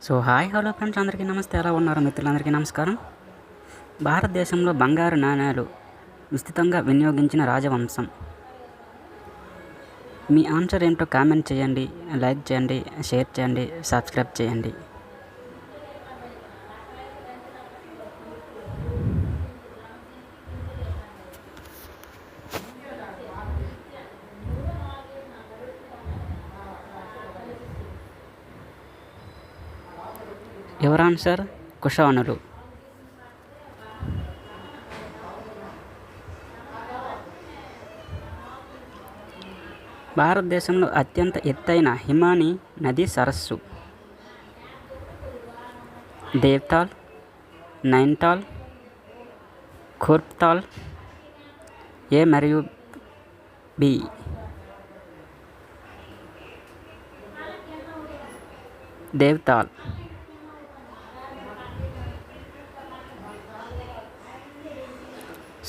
So hi hello friends, అందరికీ నమస్తే. ఎలా ఉన్నారు మిత్రులందరికీ నమస్కారం. భారతదేశంలో బంగారు నాణేలు విస్తృతంగా వినియోగించిన రాజవంశం. మీ ఆన్సర్ ఏంటో కామెంట్ చేయండి, లైక్ చేయండి, షేర్ చేయండి, సబ్స్క్రైబ్ చేయండి. ఎవరు ఆన్సర్? కుషానులు. భారతదేశంలో అత్యంత ఎత్తైన హిమానీ నదీ సరస్సు. దేవ్తాల్, నైనితాల్, ఖూర్తాల్. ఏ మరియు బి. దేవ్తాల్.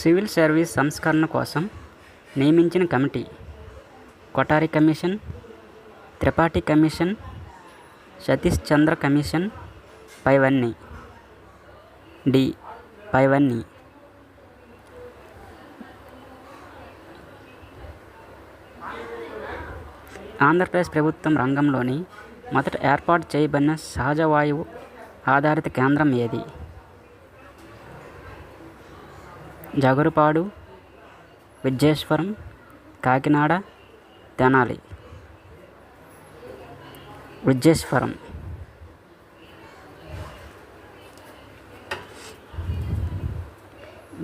సివిల్ సర్వీస్ సంస్కరణ కోసం నియమించిన కమిటీ. Kothari commission, Tripathi commission, Satish Chandra commission, పైవన్నీ. డి. పైవన్నీ. ఆంధ్రప్రదేశ్ ప్రభుత్వం రంగంలోని మొదట ఏర్పాటు చేయబడిన సహజ వాయువు ఆధారిత కేంద్రం ఏది? జగురుపాడు, విద్యేశ్వరం, కాకినాడ, తెనాలి. విద్యేశ్వరం.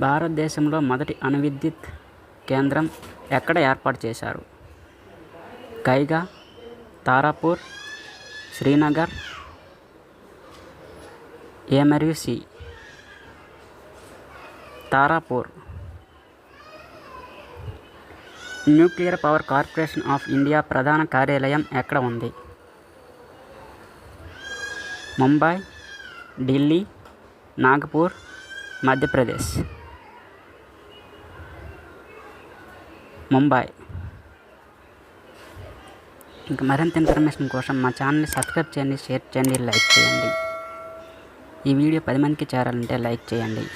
భారతదేశంలో మొదటి అణు విద్యుత్ కేంద్రం ఎక్కడ ఏర్పాటు చేశారు? కైగా, తారాపూర్, శ్రీనగర్. ఏ మరియు C. Tarapur. Nuclear power corporation of India ప్రధాన కార్యాలయం ఎక్కడ ఉంది? ముంబై, ఢిల్లీ, నాగపూర్, మధ్యప్రదేశ్. ముంబై. ఇంకా మరింత ఇన్ఫర్మేషన్ కోసం మా ఛానల్ని సబ్స్క్రైబ్ చేయండి, షేర్ చేయండి, లైక్ చేయండి. ఈ వీడియో 10 మందికి చేరాలంటే లైక్ చేయండి.